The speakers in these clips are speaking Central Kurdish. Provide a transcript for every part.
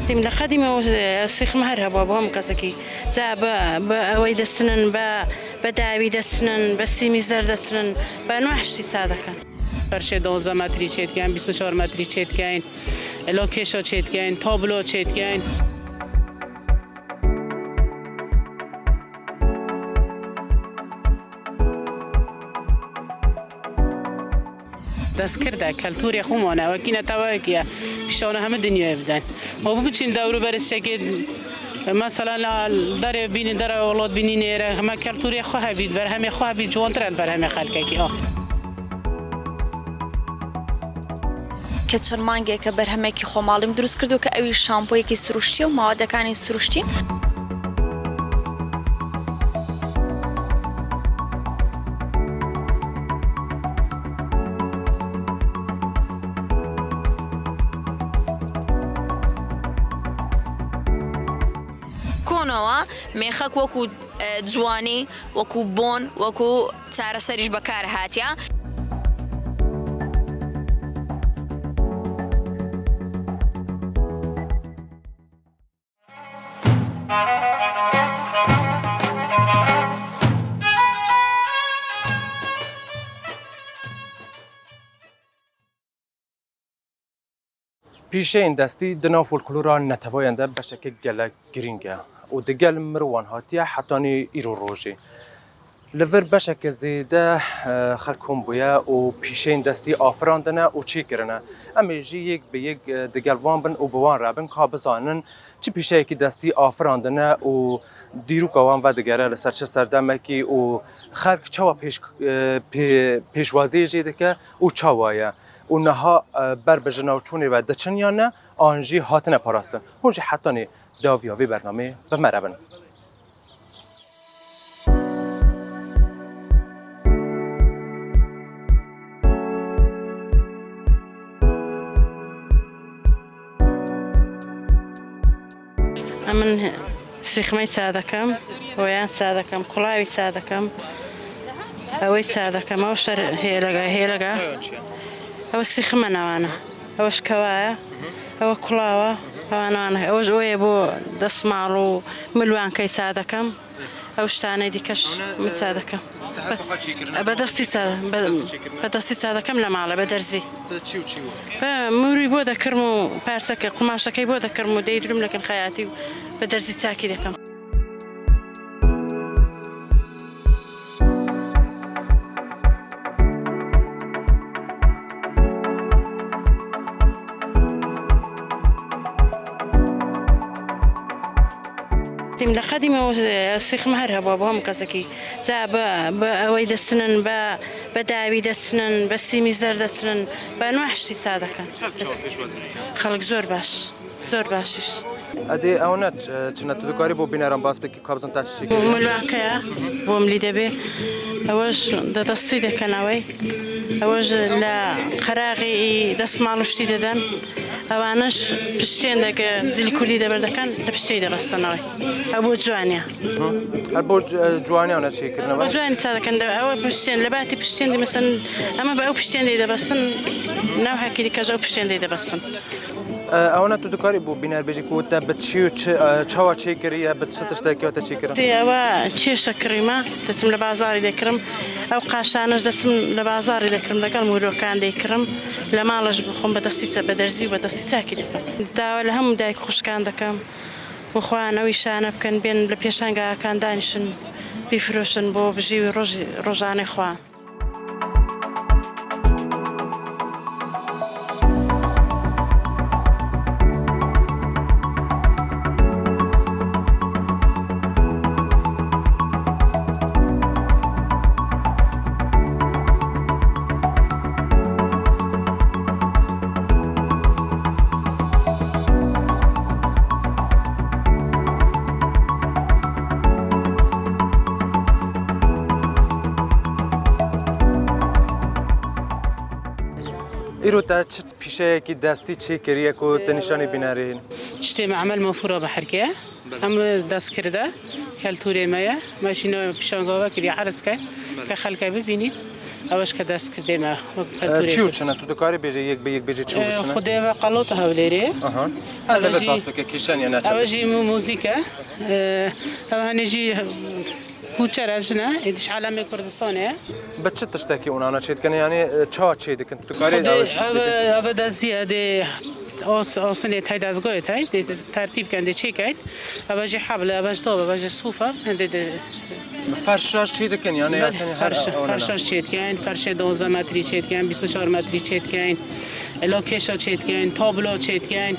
تیم لخدیم و سیخ مهر هوا هم کسی زا با وید سنن با داوید سنن با سیمیزر سنن با نوحشی ساده کن. فرش 12 متری چید کن 24 متری چید کن لوکیشا چید کن تابلو چید کن دست کرده کلتوری خومانه و کینه توایی که پیشانه همه دنیا بدن و بچین دورو برسه که مثلا در بین در اولاد بینی نیره همه کلتوری خواه بید بر همه خواه بید جوانترن بر همه خلقه که که چند مانگه که بر همه کی خمالیم درست کردو که اوی شامپویی که سروشتی و مواد کانی سروشتی کونوا میخک وکو جوانی وکو بون وکو تار سریج بکار هاتیا پیشه این دستی دنا فولکلورا نتواینده بشکل گله گرینگه و دگل مروان هاتیه حتانی ایرو روژی لور بشکل زیده خلکم بویا و پیشه این دستی آفراندنه و چی کرنه اما جی یک به یک دگل وان بن و بوان رابن که بزانن چی پیشه یکی دستی آفراندنه و دیرو قوام و دگره لسر چه سردمه کی و خلق چوا پیشوازی جیده که و چوایه اونها بر بجناو چونه و دچن یا نه آنجی هاتنه پاراستن هونجی حتی داویاوی برنامه به مربن من سیخمی ساده کم ویان ساده کم کلاوی ساده کم اوی ساده کم اوشتر هیلگا او سیخ منوانا اوش كوايا او كلاوة وانا اوش اوي بو دسمالو ملوان كي سادكم اوش تاني ديكش مسادكم بدستي سادكم لمالا بدرزي موري بو ذكرمو بارسك قماشة كي بو ذكرمو ديدرم لكن خياتي بدرزي تاكي دكم تیم لخدیم و سیخ مهر هوا هم کسی زا با وید سنن با داوید سنن با سیمیزر سنن با نوحشی ساده کن خلق زور باشش ادی اونت چنت دکاری بو بینران باس بکی کابزن تاشی ملوان کیا بوم لیده به اوش دستی دکناوی اوش لا خراقی دست مالوشتی دادن اوانش پشتین دکه زیل کلی دبر دکن لپشتی دبستنای ابو جوانیا ابو جوانیا اونت چی کردن ابو جوانی ساده کن او پشتین لباتی پشتین دی مثلا اما با او پشتین دی دبستن نوع کلی کجا پشتین دی دبستن اونت دکاری بو بینر بیچی کوت بچیو چوا چی کریه بچتش دکیات چی کردن تی او چیش کریمه تسم لبازاری دکرم او قاشانش دسم لبازاری دکرم دکل مورو کان دکرم لمالش بخون بدستی بدرزی و بدستی تاکی دکم داول هم دایک خوش کان دکم بخوان اویشان بکن بین لپیشانگا کان دانشن بیفروشن بو بجی روزانه خوان ایرو تا چه پیشه کی دستی چه کریه کو تنشانی بینارین شتي معمل مفورة بحركة هم دست کرده کلتوری مایه ماشین پیشانگاه کردی عرض کرد که خلقه ببینید اوش که دست کرده ما چی وچنه تو دکاری بیجه یک به یک بیجه چی وچنه خوده و قلوت هولیری آها هذا بالباس تو که کشان یا نه اوجی موزیکه او هنجی کوچه رجنه ایدش علم کردستانه بچه تشتکی اونا چید کنه یعنی چه چیده کن تو دکاری خوده او دزیاده آسنی تای دستگاه تای ترتیب کنده چی کرد اوجی حبل اوج داب اوج صوفه هنده فرشاش چیده کن یعنی فرشاش چید کن فرش 12 متری چید کن 24 متری چید کن لاکشا چید کن تابلو چید کن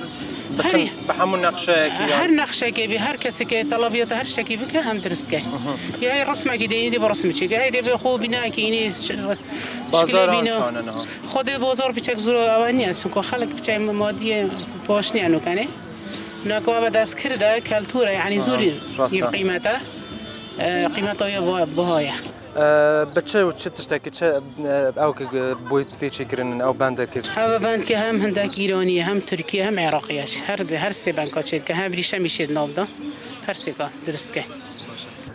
به همون نقشه هر نقشه که به هر کسی که طلبیات هر شکی بکه هم درست که یا رسمه که دینی برسم چی که هی خوب بنا که اینی بازار آنچانه خود بازار پیچک زور اوانی است که خلق پیچک مادی پاشنی انو کنه نکو بعد از کرده کلتوره یعنی زوری قیمته قیمتای بهایه بچه و چه تشتکی چه او که بویتی چی کردن او بنده کرد ها بند که هم هندک ایرانی هم ترکیه هم عراقیش هر سه بنکا چید که هم ریشه میشید نافدا هر سه کا درست که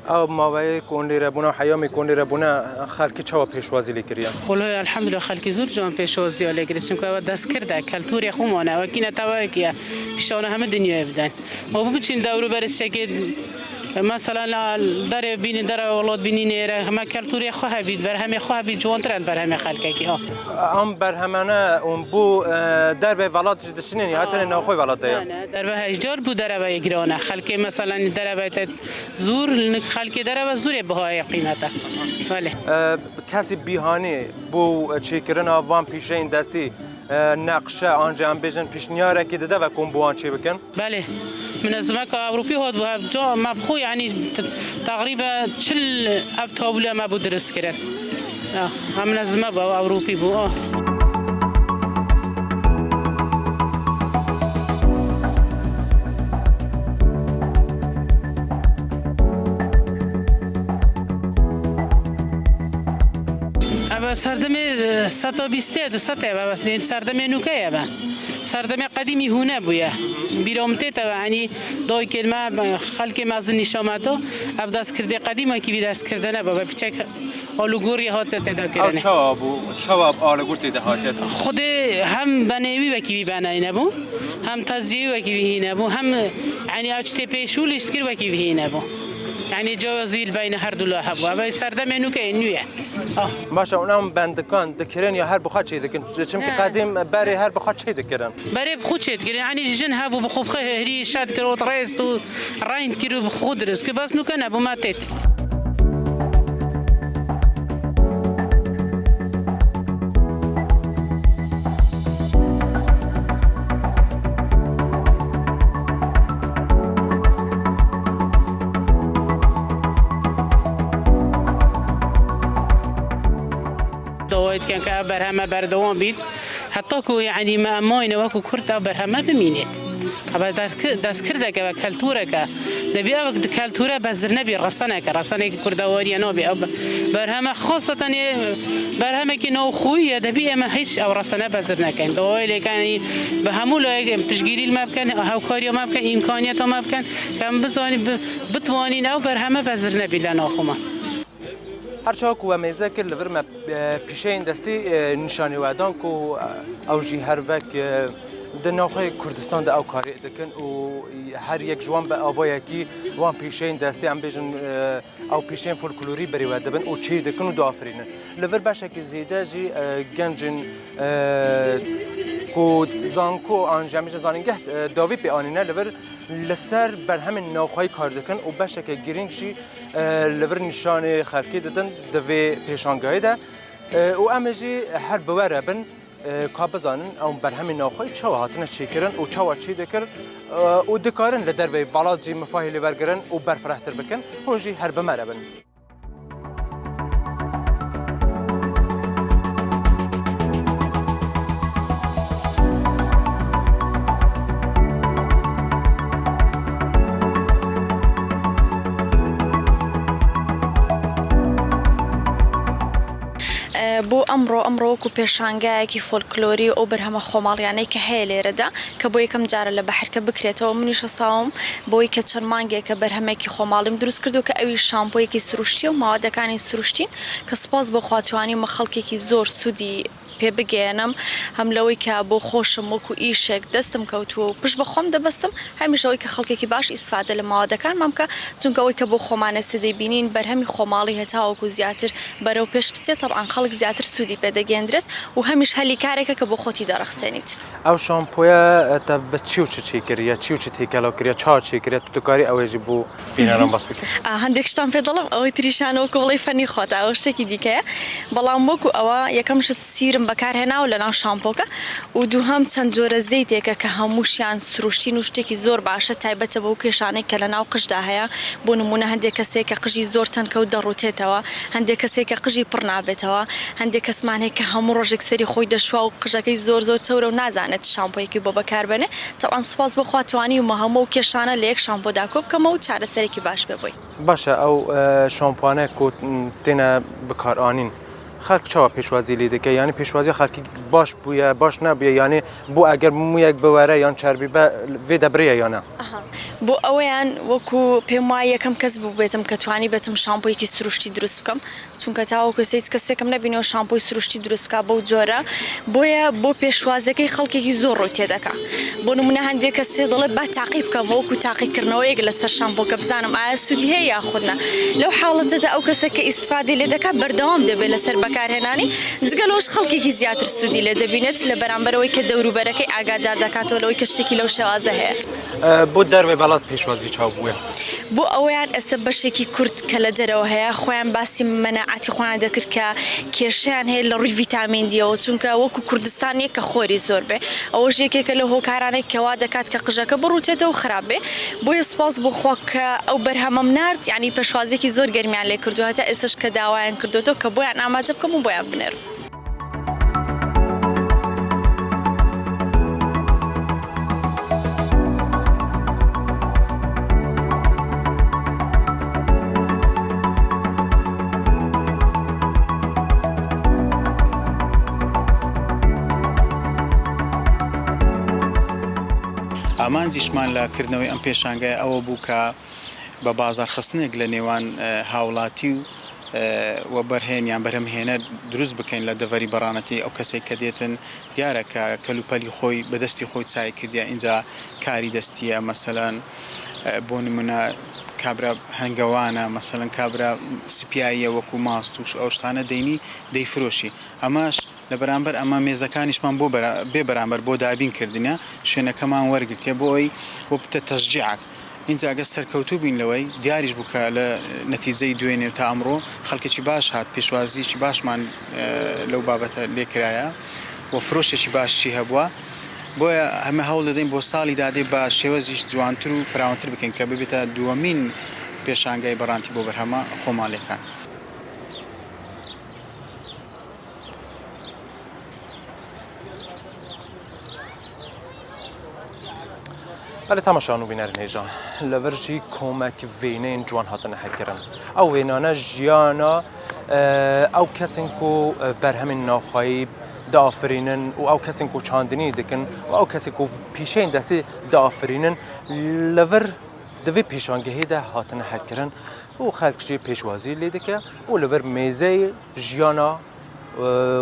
او ماوی کونی ربونا و حیامی کونی ربونا خلکی چه پیشوازی لیکریم والله الحمدلله خلکی زور جان پیشوازی لیکریم که دست کرده کلتوری خومانه و کینه توا که پیشانه همه دنیا بدن ما بچین دورو برسه که مثلا در بین در اولاد بینی نه همه کلتوری خواه بید بر همه خواه بید جوانترن بر همه خلقه کی ام بر همانه اون بو در به ولات جدشنین یا حتی ناخوی ولات یا نه در به هجار بو در به گرانه خلق مثلا در به زور خلق در به زور بهای قیمته بله کسی بیهانی بو چیکرن وان پیشه این دستی نقشه آنجا هم بیشن پیشنیاره که داده و کمبوان چی بکن بله منظمه که اروپی هاد و جا مبخو یعنی تقریبا 40 ابتابله ما بود درست کردن هم منظمه با اروپی بو سردمه 120 دو سطح و بس سردمه نوکه با سردمه قدیمی هونه بوده بیرامته تا یعنی دای کلمه خلق مازن نشامتو اب دست کرده قدیمی که دست کرده نه بابا پیچک آلوگوری هات تدا کردن چواب آلوگور تدا هات خود هم بنوی و کی بنای نبو هم تزیی و کی نبو هم یعنی اچته پیشولش کرد و کی نبو یعنی جوازی بین هر دو لاه بو و سردمه نوکه نیه باشه اونم بندکان دکرن یا هر بخواد چی دکن چون که قدیم برای هر بخواد چی دکرن برای بخود چی دکرن یعنی جن هبو بخوف خیری شاد کرد رئیس تو راین کرد بخود رس که بس نوکه نبو ماتت كان كبرهما بردوان بيت حتى كو يعني ما ماين وكو كرتا برهما بمينيت ابا داس كردا كا كالتورا كا دبي ابك كالتورا بزرنا بي رسنا كردواري نوبي برهما خاصه برهما كي نو خويا دبي ما هيش او رسنا بزرنا كان دويل كان بهمول تشغيلي ما كان هاوكاريا ما كان امكانيات ما كان بزاني بتوانين او برهما بزرنا بلا خوما هرچه کو میزه که لور ما پیشه این دستی نشانی وادان کو اوجی هر وک دنیای کردستان ده او کاری دکن و هر یک جوان به آوایی کی وان پیشه این دستی هم بیشن او پیشه فولکلوری بری و دبن او چی دکن و دافرینه لور باشه که زیده جی گنجن کو زانکو آنجامیش زانینگه داوی بیانینه لور لسر بر همین نوخای کار دکن و باشه که گرینگشی لور نشان خلقی دادن دوی پیشانگاهی ده و امجی هر بواره بن کابزانن او بر همین نوخای چه هاتنه چی کرن و چه چی دکر و دکارن لدروی ولاد جی مفاهیلی برگرن و برفرحتر بکن هونجی هر بمره بن بۆ ئەمڕۆ وەکو پێشانگایەکی فۆلکلۆری ئەو بەرهەمە خۆماڵیانەی کە هەیە لێرەدا کە بۆ یەکەم جارە لە بەحرکە بکرێتەوە منیش هەستاوم بۆی کە چەند مانگێکە بەرهەمێکی خۆماڵیم دروست کردو کە ئەوی شامپۆیەکی سروشتی و ماوەدەکانی سروشتین کە سپاس بۆ خواتوانیمە خەڵکێکی زۆر سوودی پێ بگەێنم هەم لەوەی کە بۆ خۆشم وەکو ئیشێک دەستم کەوتووە و پشت بە خۆم دەبەستم هەمیشەوەی کە خەڵکێکی باش ئیسفادە لە ماوەدەکانمان بکە چونکەوەی کە بۆ خۆمانە سدەیبینین بەرهەمی خۆماڵی هەتاوەکو زیاتر بەرەو پێش بچێت طبعاً خەڵک زیاتر سوودی پێدەگەێنرێت و هەمیش هەلی کارێکە کە بۆ خۆتی دەرەخسێنیت. ئەو شامپۆیە تا بە چی و چی کردە چی و چ تێکەڵاو کردە چا چێکرێت دوکاری ئەوێژی بۆ بینەران باس بکە هەندێک شتان پێ دەڵم ئەوەی تریشانەوەکو وڵی فەنی خۆتە ئەوە شتێکی دیکەیە بەڵام وەکو ئەوە یەکەم شت سیرم بەکارهێناو لە ناو شامپۆکە و دووهەم چەند جۆرە زەیتێکە کە هەمووشیان سروشتین و شتێکی زۆر باشە تایبەتە بەو کێشانەی کە لە ناو قژدا هەیە بۆ نمونە هەندێک کەسێک کە قژی زۆر تەنکەوت دەڕوتێتەوە هەندێک کەسێک کە قژی پڕ نابێتەوە هەندێک کەسمانەیە کە هەموو ڕۆژێک سەری خۆی دەشوا و قژەکەی زۆر چەورە و نازانێت شامپۆیەکی بۆ بەکاربێنێ تەوان سوپاس بۆ خواتوانی و هەموو کێشانە لە یەک شامپۆدا کۆ بکەمە و چارەسەرێکی باش ببووی. باشە ئەو شامپوانە کۆ تێنە بەکارانین خەڵک چاوە پێشوازی لێ دەکە ینی پێشوازی خەڵکی باش بووە باش نبووە یانێ بۆ ئەگەر مویەک بوەرە یان چربی بە وێ دەبرێە یانە بۆ ئەوەیان وەکو پێم وایە یەکەم کەس بوو بێتم کە توانی بێتم شامپۆیەکی سروشتی دروست بکەم چونکە تاوەکو سێت کەسێکم نەبینەوە شامپۆی سروشتی دروست بکە بەو جۆرە بۆیە بۆ پێشوازەکەی خەڵکێکی زۆر ڕووی تێدەکا بۆ نمونە هەندێک کەسێ دەڵێ با تاقی بکەم وەکو تاقیکردنەوەیەک لەسەر شامپۆکە بزانم ئایا سوودی هەیە یاخودنا لەو حاڵەتەدا ئەو کەسە کە ئیسفادی لێ دەکات بەردەوام دەبێت لەسەر بەکارهێنانی جگەلەوەش خەڵکێکی زیاتر سوودی لێ دەبینێت لە بەرامبەرەوەی کە دەوروبەرەکەی ئاگادار دەکاتەوە لەوەی کە شتێکی لەو شێوازە هەیە بۆ دەروێ بەڵات پێشوازی چاو بووە بۆ ئەوەیان ئێستا بەشێکی کورت کە لە دەرەوە هەیە خۆیان باسی مەناعەتی خۆیان دەکرد کە کێشیان هەیە لە ڕووی ڤیتامین دیەوە چونکە وەکو کوردستانیە کە خۆری زۆر بێ ئەوەش یەکێکە لە هۆکارانێک کەوا دەکات کە قژەکە بڕوتێتەوە خراپ بێ بۆیە سپاس بۆ خۆ کە ئەو بەرهەمەم نارد یعنی پێشوازێکی زۆر گەرمیان لێ کردو هەتا ئێستش کە داوایان کردوتەوە کە بۆیان ئامادە بکەم و بۆیان بنێر. ئامانجیشمان لە کردنەوەی ئەم پێشانگای ئەوە بوو کە بە بازارخستنێک لە نێوان هاوڵاتی و بەرهێنیان بەرهەمهێنە دروست بکەین لە دەڤەری بەڕانەتی ئەو کەسێک کە دێتن دیارە کە کەلوپەلی خۆی بەدەستی خۆی چای کردیا اینجا کاری دەستیە مەسەلەن بۆ نمونە کابرا هەنگەوانە مەسەلەن کابرا سپاییە وەکو ماست و ئەو شتانە دەینی دەیفرۆشی ئەماش لە بەرامبەر ئەمە مێزەکانیشمان بۆ بێ بەرامبەر بۆ دابینکردنە شوێنەکەمان وەرگرتێ بۆ ئەوی بۆ بتە تەشجیعک اینجاگە سەرکەوتوو بین لەوەی دیاریش بووکە لە نەتیجەی دوێنێ تا ئەمڕۆ خەڵکێکی باش هات پێشوازیی باشمان لەو بابەتە لێکرایە و فرۆشێکی باشی هەبووە بۆیە هەمە هەوڵ دەدەین بۆ ساڵی دادێ بە شێوەزیش جوانتر و فراوانتر بکەین کە ببێتە دووەمین پێشانگای بەڕانتی بۆ بەرهەمە خۆماڵیەکان. بەڵێ تەماشان و بینەرن هێژان لەڤەرژی کۆمەکی وێنەین جوان هاتنە هەرکردن ئەو وێنانە ژیانە ئەو کەسن و بەرهەمین ناخوایی دافرینن و ئەو کەسن و چاندنی دکن و ئەو کەسێک و پیشەین دەستی دافرینن لەڤەر دەوێ پێشانگەهێدا هاتنە هەرکردن و خەڵکشی پێشوازی لێ دەکە و لەڤەر مێزەی ژیانە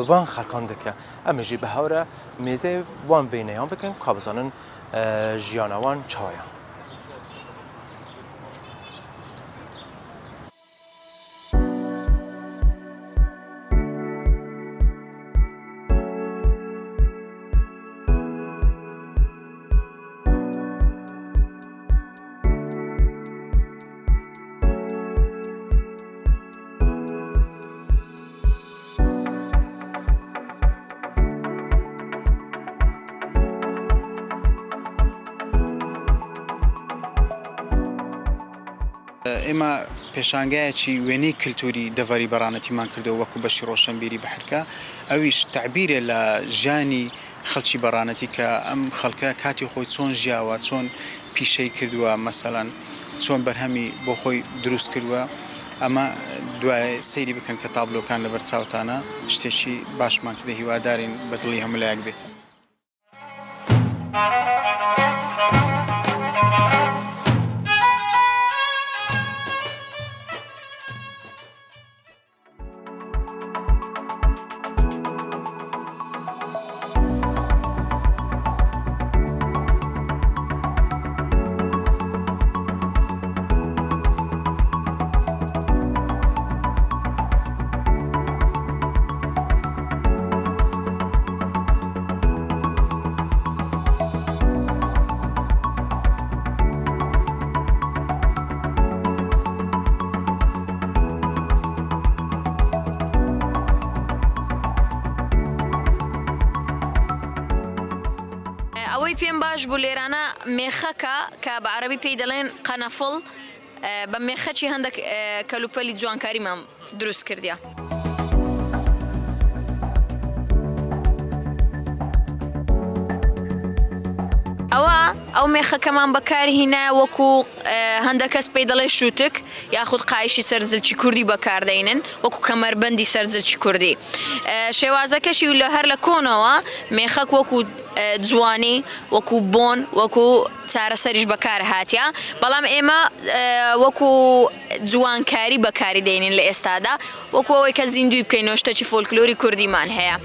وان خەڵکان دەکە ئەمەژی بەهاورە مێزەی وان وێنەیان بکەن کا بزانن ژیانەوان چاوایە. ئێمە پێشانگایەکی وێنەی کللتوری دەڤەری بەڕانەتیمان کردو وەکو بەشی ڕۆشنبیری بەحرکە ئەویش تعبیرێ لە ژیانی خەڵکی بەڕانەتی کە ئەم خەڵکە کاتی خۆی چۆن ژیاوە چۆن پیشەی کردووە مەسەلەن چۆن بەرهەمی بۆ خۆی دروست کردووە ئەمە دوای سەیری بکەن کە تابلۆکان لەبەر چاوتانە شتێکی باشمان کردە هیوادارین بەدڵی هەموو لایەک بێتن. ئەوەی پێم باش بوو لێرانە مێخەکە کە بە عەرەبی پێی دەڵێن قەنەفڵ بە مێخەکی هەندێک کەلوپەلی جوانکاریمان دروست کردیە. ئەو مێخەکەمان بەکارهێنا وەکو هەندێک کەس پێی دەڵێ شووتک یاخود قایشی سەرجلکی کوردی بەکاردەینن وەکو کەمەربەندی سەرجلکی کوردی. شێوازەکەشی لە هەر لە کۆنەوە مێخەک وەکو جوانی وەکو بۆن وەکو چارەسەریش بەکار هاتیە، بەڵام ئێمە وەکو جوانکاری بەکاری دێنین لە ئێستادا وەکو ئەوەی کە زیندوی بکەینەوە شتێکی فۆلکلۆری کوردیمان هەیە.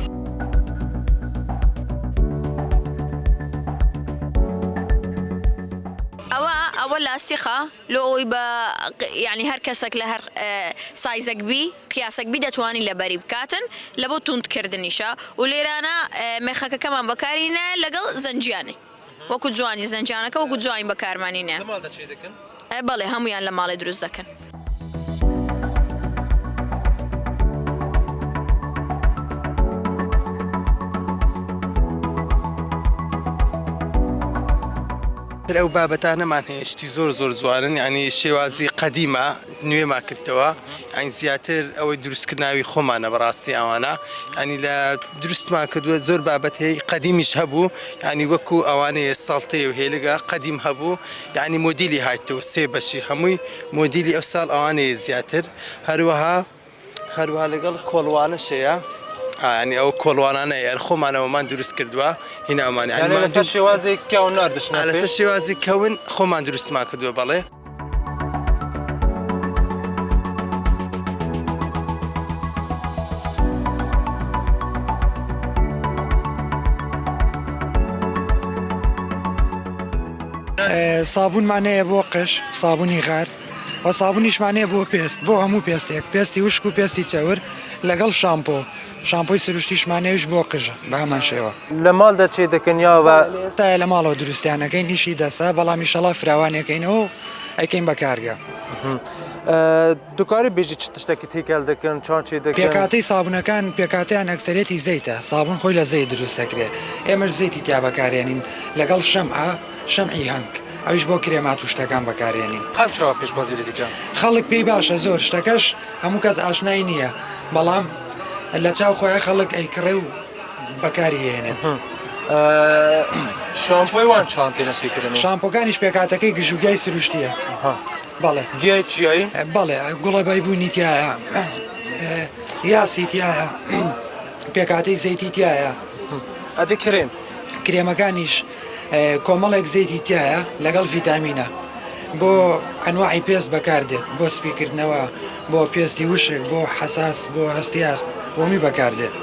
ئەوە لاستیقە لۆ ئەوی بە یعنی هەر کەسێک لە هەر سایزەک بی قیاسەک بی دەتوانین لەبەری بکاتن لە بۆ توندکردنیشە و لێرانە مێخەکەکەمان بەکارینە لەگەڵ زەنجیانێ وەکو جوانی زەنجانەکە وەکو جوانی بەکارمانینە. بەڵێ هەمویان لە ماڵێ دروست دەکەن. ئەو بابەتانەمان هەیە شتی زۆر جوانن، ینی شێوازی قەدیمە نوێما کردەوە، ئەین زیاتر ئەوەی دروستکردناوی خۆمانە بەڕاستی ئەوانە، ینی لە دروستمان کردووە زۆر بابەت هەیە قەدیمیش هەبوو، ینی وەکو ئەوانەیە ساڵتەیە و هێلگە قەدیم هەبوو، یعنی مۆدیلی هاتەوە سێ بەشی هەمووی مۆدیلی ئەو ساڵ ئەوانەیە زیاتر هەروەها لەگەڵ کۆڵوانەشەیە ینی ئەو کۆڵوانانە یار خۆمانەوەمان دروست کردووە هینامان لەسەر شێوازی کەون ناردشنا لەسەر شێوازی کەون خۆمان دروستمان کردووە. بەڵێ سابوونمانەیە بۆ قش سابوونی غار و سابوونیشمانەیە بۆ پێست بۆ هەموو پێستێک پێستی وشک و پێستی چەور لەگەڵ شامپۆی سروشتیشمانەیەش بۆ قژە بە هەمان شێوە. لە ماڵدا چێ دەکەنیاوە تایە لە ماڵەوە دروستیانەکەین هیچی دەسا بەڵامی شەڵا فراوانەکەینەوە ئەیکەین بەکارگە. دوکاری بێژی چ تشتێکی تێکەل دەکەن چۆن چێ دەکەن؟ پێکاتەی سابوونەکان پێکاتیان ئەکسەرێتی زەیتە سابوون خۆی لە زەیت دروست دەکرێت ئێمەش زەیتی تیا بەکارێنین لەگەڵ شەمعی هەنگ ئەویش بۆ کرێمات و شتەکان بەکارێنین. خەڵکەوە پێشوازی لە دیکە خەڵک پێی باشە زۆر شتەکەش هەموو کەس ئاشنای نییە بەڵام لە چاو خۆیان خەڵک ئەیکڕێ و بەکاری هێنێت. شامپۆی وان چۆن پێنەسیکردن؟ شامپۆکانیش پێکاتەکەی گژوگای سروشتیە. بەڵێ گیای چیایی؟ بەڵێ گوڵە بایبوونی تایە یاسی تایە پێکاتەی زەیتی تایە. ئەدی کرێمەکانیش کۆمەڵێک زەیتی تایە لەگەڵ ڤیتامینە بۆ ئەنواعی پێست بەکاردێت بۆ سپیکردنەوە بۆ پێستی وشک بۆ حەساس بۆ هەستیار بۆمی بەکاردێت.